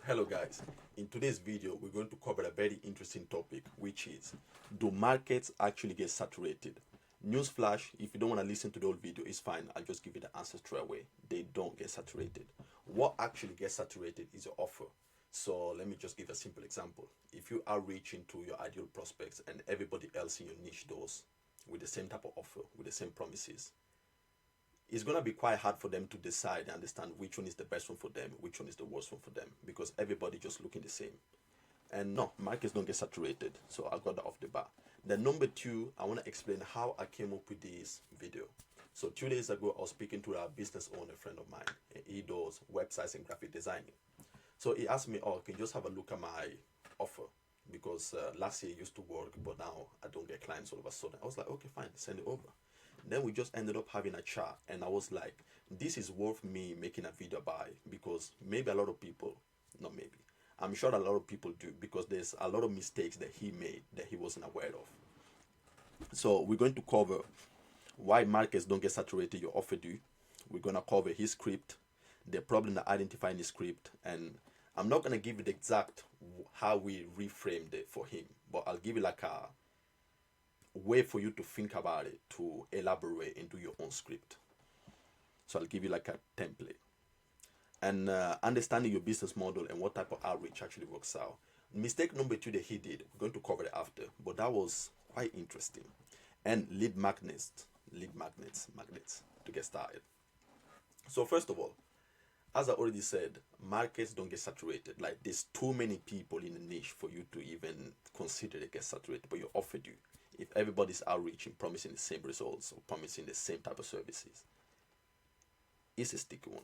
Hello guys, in today's video we're going to cover a very interesting topic, which is, do markets actually get saturated? Newsflash, if you don't want to listen to the whole video, it's fine. I'll just give you the answer straight away. They don't get saturated. What actually gets saturated is your offer. So let me just give a simple example. If you are reaching to your ideal prospects and everybody else in your niche does with the same type of offer, with the same promises, it's going to be quite hard for them to decide and understand which one is the best one for them, which one is the worst one for them, because everybody just looking the same. And no, markets don't get saturated. So I got that off the bat. Then number two, I want to explain how I came up with this video. So 2 days ago, I was speaking to a business owner friend of mine, and he does websites and graphic designing. So he asked me, oh, can you just have a look at my offer? Because last year it used to work, but now I don't get clients all of a sudden. I was like, okay, fine, send it over. Then we just ended up having a chat, and I was like, this is worth me making a video about it, because maybe a lot of people, not maybe, I'm sure a lot of people do, because there's a lot of mistakes that he made that he wasn't aware of. So we're going to cover why markets don't get saturated, your offer do. We're going to cover his script, the problem that identifying his script, and I'm not going to give you the exact how we reframed it for him, but I'll give you like a way for you to think about it, to elaborate and do your own script. So I'll give you like a template. And understanding your business model and what type of outreach actually works out. Mistake number two that he did, we're going to cover it after, but that was quite interesting. And magnets to get started. So first of all, as I already said, markets don't get saturated. Like, there's too many people in the niche for you to even consider they get saturated, but you offer you. If everybody's outreaching, promising the same results or promising the same type of services, it's a sticky one.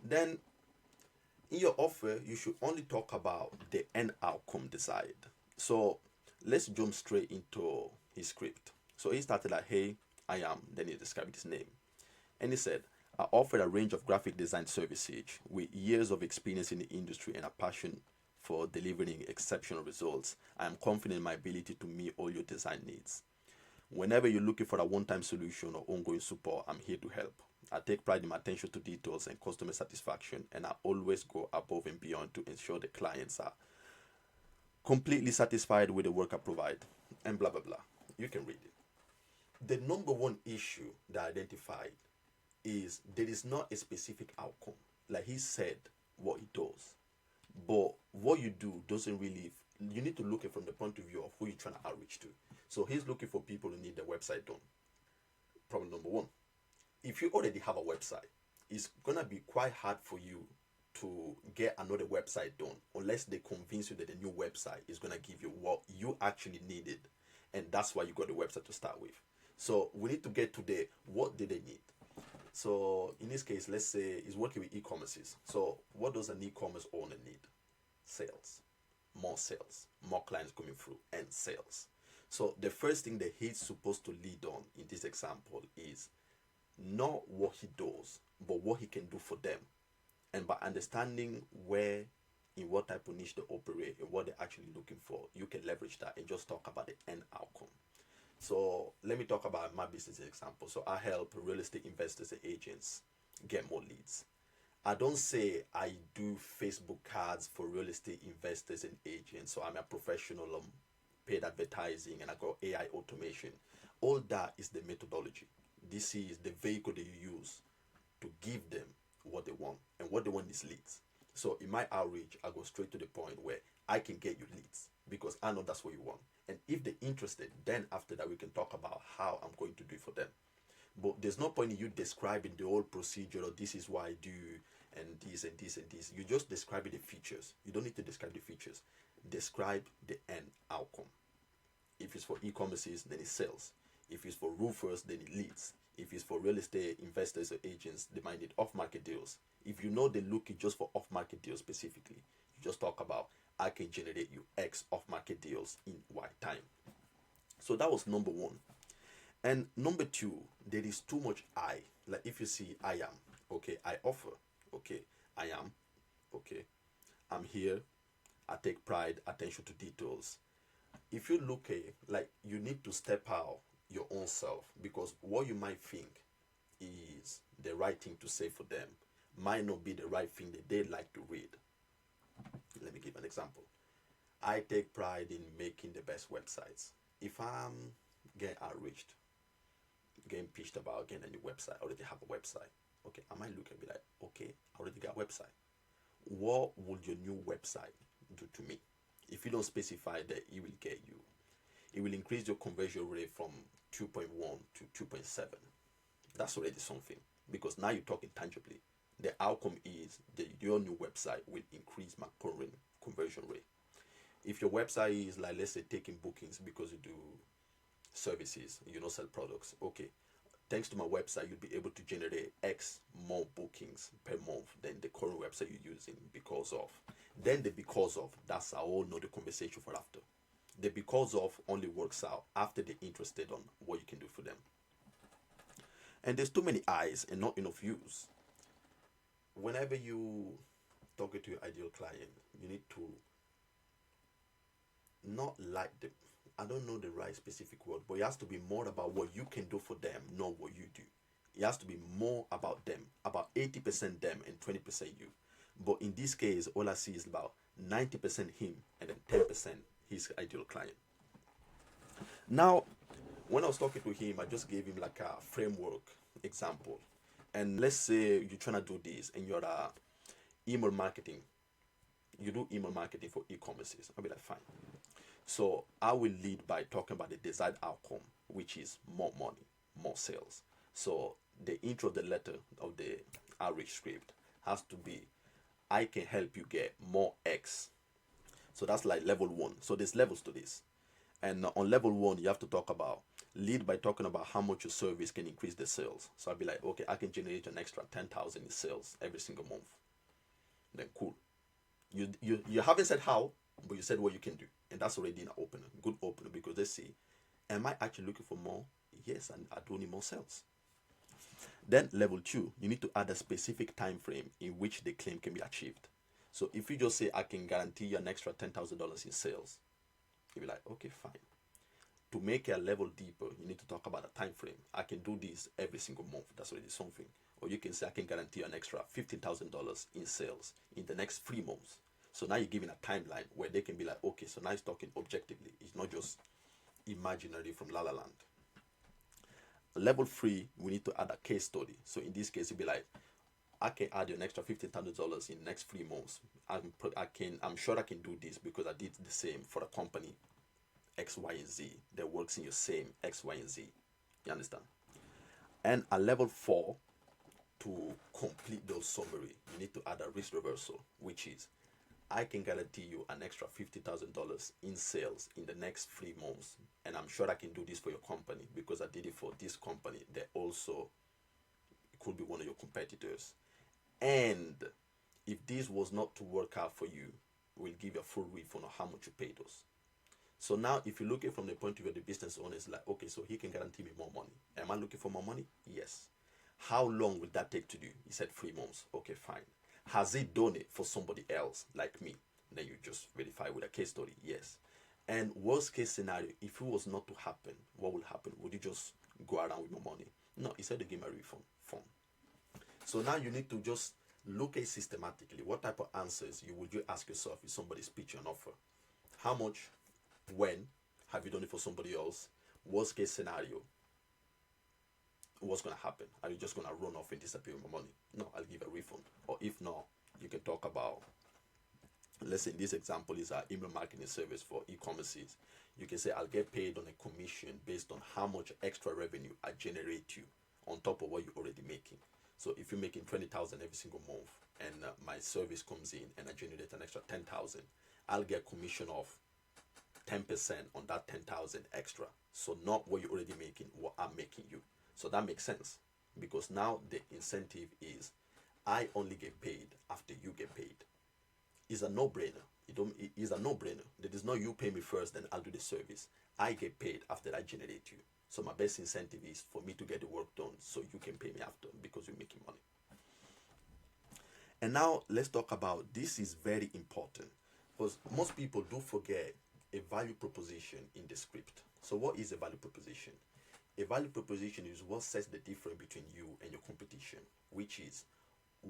Then in your offer, you should only talk about the end outcome desired. So let's jump straight into his script. So he started like, hey, I am, then he described his name. And he said, I offer a range of graphic design services with years of experience in the industry and a passion for delivering exceptional results. I am confident in my ability to meet all your design needs. Whenever you're looking for a one-time solution or ongoing support, I'm here to help. I take pride in my attention to details and customer satisfaction, and I always go above and beyond to ensure the clients are completely satisfied with the work I provide, and blah, blah, blah. You can read it. The number one issue that I identified is there is not a specific outcome. Like he said, what he does. But what you do doesn't really, you need to look at it from the point of view of who you're trying to outreach to. So he's looking for people who need their website done. Problem number one. If you already have a website, it's going to be quite hard for you to get another website done unless they convince you that the new website is going to give you what you actually needed. And that's why you got the website to start with. So we need to get to the what did they need. So in this case, let's say he's working with e-commerces. So what does an e-commerce owner need? Sales, more clients coming through, and sales. So the first thing that he's supposed to lead on in this example is not what he does, but what he can do for them. And by understanding where, in what type of niche they operate and what they're actually looking for, you can leverage that and just talk about the end outcome. So let me talk about my business example. So I help real estate investors and agents get more leads. I don't say I do Facebook cards for real estate investors and agents. So I'm a professional paid advertising and I got AI automation. All that is the methodology. This is the vehicle that you use to give them what they want. And what they want is leads. So in my outreach, I go straight to the point where I can get you leads because I know that's what you want. And if they're interested, then after that, we can talk about how I'm going to do it for them. But there's no point in you describing the whole procedure or this is what I do and this and this and this. You just describe the features. You don't need to describe the features. Describe the end outcome. If it's for e-commerces, then it's sales. If it's for roofers, then it leads. If it's for real estate investors or agents, they might need off-market deals. If you know they're looking just for off-market deals specifically, you just talk about, I can generate you X off-market deals in Y time. So that was number one. And number two, there is too much I. Like if you see I am, okay, I offer, okay, I am, okay, I'm here, I take pride, attention to details. If you look at it, like you need to step out your own self because what you might think is the right thing to say for them might not be the right thing that they like to read. example, I take pride in making the best websites. If I'm getting outreached, getting pitched about getting a new website, I already have a website. Okay, I might look and be like, okay, I already got a website. What would your new website do to me? If you don't specify that, it will get you. It will increase your conversion rate from 2.1 to 2.7. That's already something, because now you're talking tangibly. The outcome is that your new website will increase my current conversion rate. If your website is like, let's say, taking bookings because you do services, you don't sell products, okay, thanks to my website, you'll be able to generate X more bookings per month than the current website you're using because of. Then the because of, that's a whole nother conversation for after. The because of only works out after they're interested on what you can do for them. And there's too many eyes and not enough views. Whenever you talking to your ideal client, you need to not like them. I don't know the right specific word, but it has to be more about what you can do for them, not what you do. It has to be more about them, about 80% them and 20% you. But in this case, all I see is about 90% him and then 10% his ideal client. Now, when I was talking to him, I just gave him like a framework example. And let's say you're trying to do this and you're email marketing. You do email marketing for e-commerces. I'll be like, fine. So I will lead by talking about the desired outcome, which is more money, more sales. So the intro of the letter of the outreach script has to be, I can help you get more X. So that's like level one. So there's levels to this. And on level one, you have to talk about, lead by talking about how much your service can increase the sales. So I'll be like, okay, I can generate an extra 10,000 in sales every single month. Then cool. You haven't said how, but you said what you can do. And that's already an opener, good opener, because they see, am I actually looking for more? Yes, and I do need more sales. Then level two, you need to add a specific time frame in which the claim can be achieved. So if you just say, I can guarantee you an extra $10,000 in sales, you'll be like, okay, fine. To make it a level deeper, you need to talk about a time frame. I can do this every single month. That's already something. Or you can say, I can guarantee you an extra $15,000 in sales in the next 3 months. So now you're giving a timeline where they can be like, okay, so now it's talking objectively. It's not just imaginary from La La Land. Level 3, we need to add a case study. So in this case, it'd be like, I can add you an extra $15,000 in the next 3 months. I'm sure I can do this because I did the same for a company X, Y, and Z that works in your same X, Y, and Z. You understand? And at level 4, to complete those summary, you need to add a risk reversal, which is, I can guarantee you an extra $50,000 in sales in the next 3 months. And I'm sure I can do this for your company because I did it for this company that also could be one of your competitors. And if this was not to work out for you, we'll give you a full refund on how much you paid us. So now if you look at it from the point of view of the business owner, it's like, okay, so he can guarantee me more money. Am I looking for more money? Yes. How long will that take to do? He said 3 months. Okay, fine. Has he done it for somebody else like me? Then you just verify with a case study. Yes. And worst case scenario, if it was not to happen, what will happen? Would you just go around with more money? No, he said to give me a refund. Fine. So now you need to just look at it systematically. What type of answers would you ask yourself if somebody's pitching an offer? How much? When? Have you done it for somebody else? Worst case scenario, what's going to happen? Are you just going to run off and disappear with my money? No, I'll give a refund. Or if not, you can talk about, let's say in this example is our email marketing service for e-commerces. You can say, I'll get paid on a commission based on how much extra revenue I generate you on top of what you're already making. So if you're making 20,000 every single month and my service comes in and I generate an extra 10,000, I'll get commission of 10% on that 10,000 extra. So not what you're already making, what I'm making you. So that makes sense because now the incentive is I only get paid after you get paid. It's a no-brainer. It is a no-brainer. That is not you pay me first, then I'll do the service. I get paid after I generate you. So my best incentive is for me to get the work done so you can pay me after because you're making money. And now let's talk about, this is very important because most people do forget a value proposition in the script. So what is a value proposition? A value proposition is what sets the difference between you and your competition, which is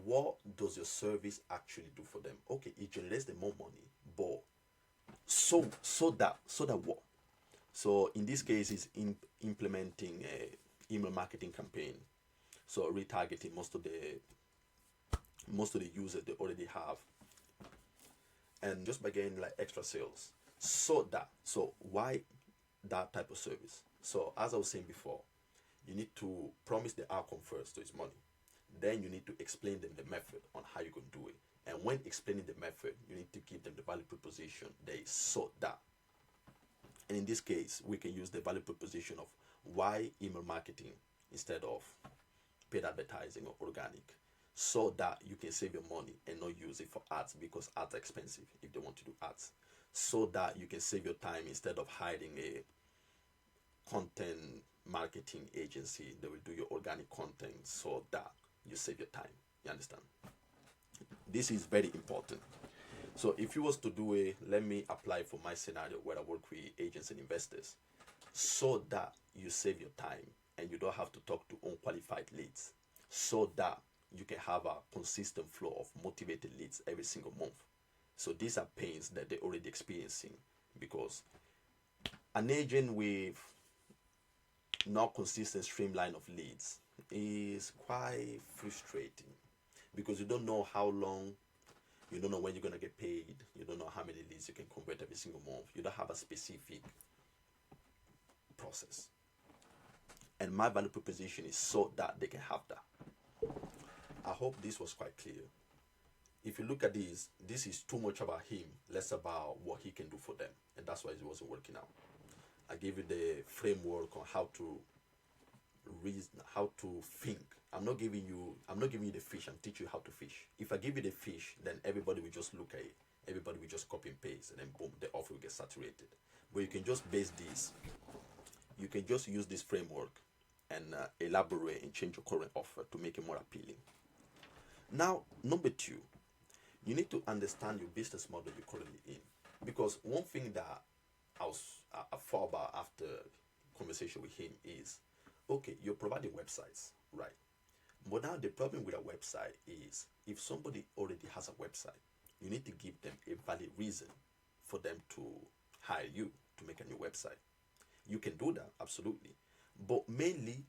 what does your service actually do for them? Okay, it generates them more money, but So that what? So in this case, is implementing a email marketing campaign. So retargeting most of the users they already have, and just by getting like extra sales. So why that type of service? So as I was saying before, you need to promise the outcome first, so it's money. Then you need to explain them the method on how you can do it. And when explaining the method, you need to give them the value proposition. They saw that. And in this case, we can use the value proposition of why email marketing instead of paid advertising or organic, so that you can save your money and not use it for ads, because ads are expensive if they want to do ads. So that you can save your time instead of hiring a content marketing agency that will do your organic content, so that you save your time. You understand? This is very important. So if you was to do a, let me apply for my scenario where I work with agents and investors, so that you save your time and you don't have to talk to unqualified leads, so that you can have a consistent flow of motivated leads every single month. So these are pains that they're already experiencing, because an agent with not consistent streamline of leads is quite frustrating, because you don't know how long, you don't know when you're going to get paid, you don't know how many leads you can convert every single month, you don't have a specific process. And my value proposition is so that they can have that. I hope this was quite clear. If you look at this is too much about him, less about what he can do for them, and that's why it wasn't working out. I gave you the framework on how to reason, how to think. I'm not giving you the fish. I'm teaching you how to fish. If I give you the fish, then everybody will just look at it. Everybody will just copy and paste, and then boom, the offer will get saturated. But you can just base this. You can just use this framework and elaborate and change your current offer to make it more appealing. Now, number two, you need to understand your business model you're currently in. Because one thing that I thought about after conversation with him is, okay, you're providing websites, right? But now the problem with a website is, if somebody already has a website, you need to give them a valid reason for them to hire you to make a new website. You can do that, absolutely. But mainly,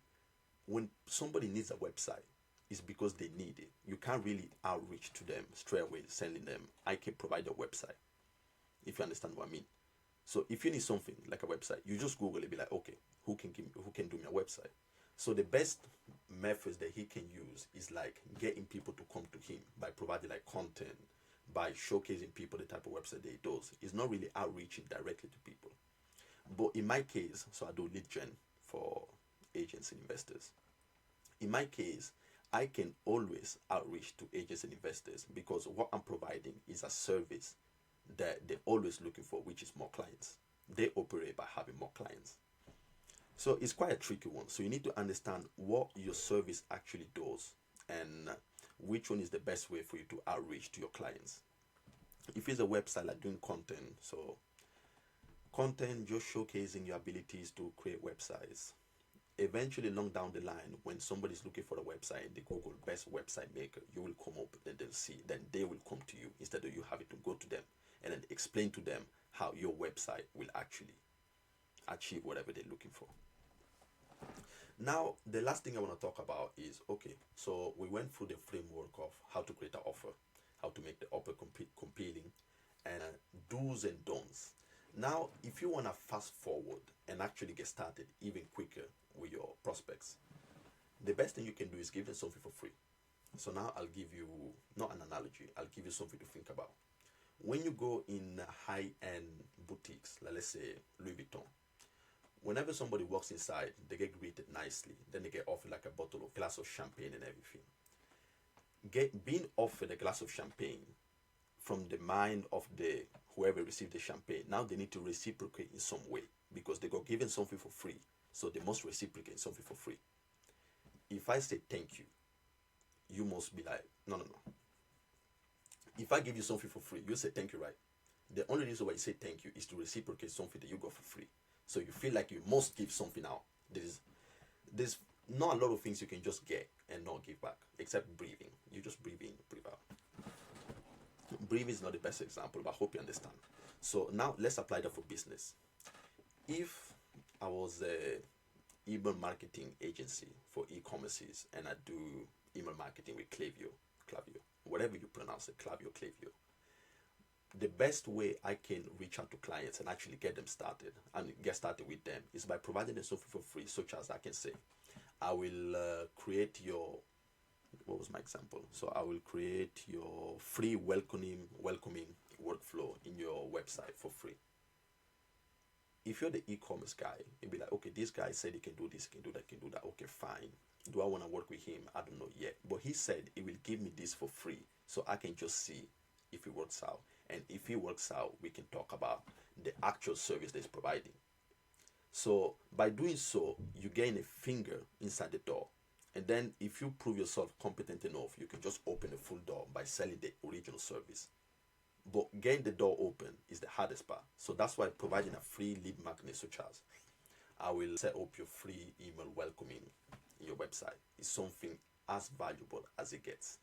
when somebody needs a website, it's because they need it. You can't really outreach to them straight away, sending them, I can provide a website, if you understand what I mean. So if you need something like a website, you just Google it, be like, okay, who can do me a website? So the best methods that he can use is like getting people to come to him by providing like content, by showcasing people the type of website that he does. It's not really outreaching directly to people. But in my case, so I do lead gen for agents and investors. In my case, I can always outreach to agents and investors, because what I'm providing is a service that they're always looking for, which is more clients. They operate by having more clients. So it's quite a tricky one. So you need to understand what your service actually does, and which one is the best way for you to outreach to your clients. If it's a website like doing content, so content just showcasing your abilities to create websites. Eventually, long down the line, when somebody's looking for a website, they Google best website maker, you will come up and they'll see, then they will come to you instead of you having to go to them and then explain to them how your website will actually achieve whatever they're looking for. Now, the last thing I want to talk about is, okay, so we went through the framework of how to create an offer, how to make the offer compelling, and do's and don'ts. Now, if you want to fast forward and actually get started even quicker with your prospects, the best thing you can do is give them something for free. So now I'll give you, not an analogy, I'll give you something to think about. When you go in high-end boutiques, like let's say Louis Vuitton, whenever somebody walks inside, they get greeted nicely. Then they get offered like a bottle of glass of champagne and everything. Being offered a glass of champagne from the mind of the whoever received the champagne, now they need to reciprocate in some way, because they got given something for free, so they must reciprocate something for free. If I say thank you, you must be like, no. If I give you something for free, you say thank you, right? The only reason why you say thank you is to reciprocate something that you got for free. So you feel like you must give something out. There's not a lot of things you can just get and not give back, except breathing. You just breathe in, breathe out. Brief is not the best example, but I hope you understand. So now let's apply that for business. If I was a email marketing agency for e-commerces and I do email marketing with Klaviyo, whatever you pronounce it, Klaviyo, the best way I can reach out to clients and actually get them started and get started with them is by providing them something for free, such as I can say, I will create your, what was my example? So I will create your free welcoming workflow in your website for free. If you're the e-commerce guy, you'll be like, okay, this guy said he can do this, can do that, can do that. Okay, fine. Do I want to work with him? I don't know yet. But he said he will give me this for free, so I can just see if it works out. And if it works out, we can talk about the actual service that he's providing. So by doing so, you gain a finger inside the door. And then if you prove yourself competent enough, you can just open a full door by selling the original service. But getting the door open is the hardest part. So that's why providing a free lead magnet, such as I will set up your free email welcoming in your website, is something as valuable as it gets.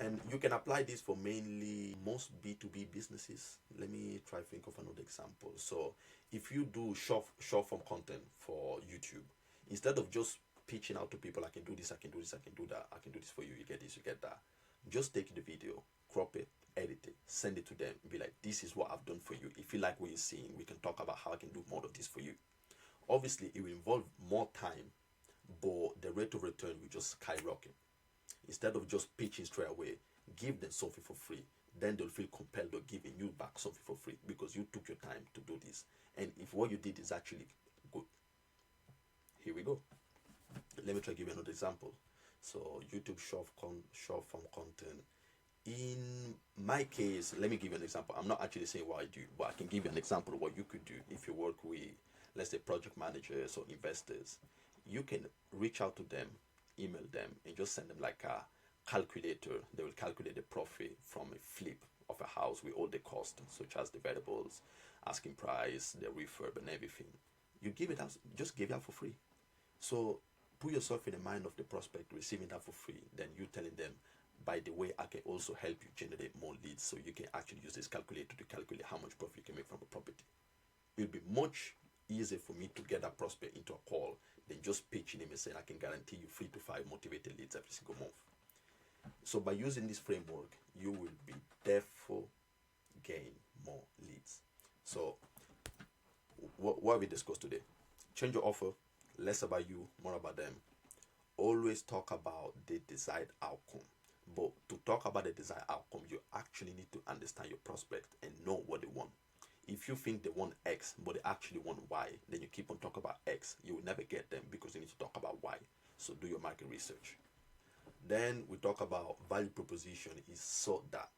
And you can apply this for mainly most B2B businesses. Let me try to think of another example. So if you do short form content for YouTube, instead of just pitching out to people, I can do this, I can do this, I can do that, I can do this for you, you get this, you get that. Just take the video, crop it, edit it, send it to them, be like, this is what I've done for you. If you like what you're seeing, we can talk about how I can do more of this for you. Obviously, it will involve more time, but the rate of return will just skyrocket. Instead of just pitching straight away, give them something for free. Then they'll feel compelled of giving you back something for free because you took your time to do this. And if what you did is actually good, here we go. Let me try to give you another example. So YouTube short form content. In my case, let me give you an example. I'm not actually saying what I do, but I can give you an example of what you could do if you work with, let's say, project managers or investors. You can reach out to them, email them, and just send them like a calculator. They will calculate the profit from a flip of a house with all the costs, such as the variables, asking price, the refurb, and everything. You give it out, just give it out for free. So put yourself in the mind of the prospect receiving that for free. Then you telling them, by the way, I can also help you generate more leads, so you can actually use this calculator to calculate how much profit you can make from a property. It'll be much easier for me to get that prospect into a call than just pitching him and saying, I can guarantee you 3 to 5 motivated leads every single month. So by using this framework, you will be therefore gain more leads. So what have we discussed today? Change your offer, less about you, more about them. Always talk about the desired outcome. But to talk about the desired outcome, you actually need to understand your prospect and know what they want. If you think they want X, but they actually want Y, then you keep on talking about X. You will never get them because you need to talk about Y. So do your market research. Then we talk about value proposition is so that,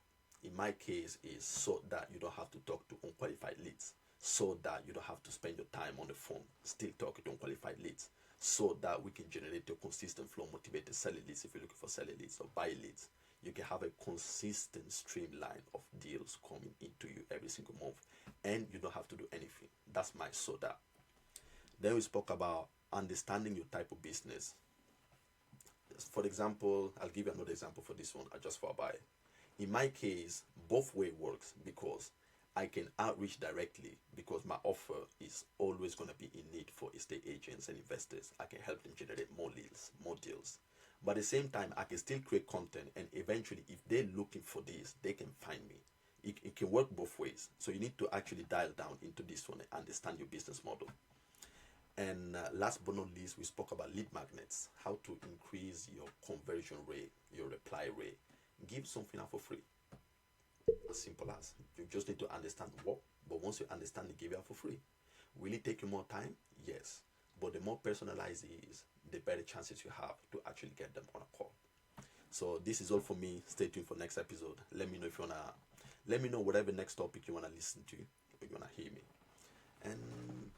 in my case, is so that you don't have to talk to unqualified leads, so that you don't have to spend your time on the phone still talking to unqualified leads, so that we can generate a consistent flow, motivated selling leads. If you're looking for selling leads or buy leads, you can have a consistent streamline of deals coming into you every single month, and you don't have to do anything. That's my so that. Then we spoke about understanding your type of business. For example, I'll give you another example for this one, just for a buy. In my case, both way works because I can outreach directly because my offer is always going to be in need for estate agents and investors. I can help them generate more leads, more deals. But at the same time, I can still create content, and eventually, if they're looking for this, they can find me. It can work both ways. So you need to actually dial down into this one and understand your business model. And last but not least, we spoke about lead magnets, how to increase your conversion rate, your reply rate. Give something out for free. As simple as. You just need to understand what, but once you understand it, give it out for free. Will it take you more time? Yes. But the more personalized it is, the better chances you have to actually get them on a call. So this is all for me. Stay tuned for next episode. Let me know if you wanna, let me know whatever next topic you wanna listen to, or you wanna hear me. And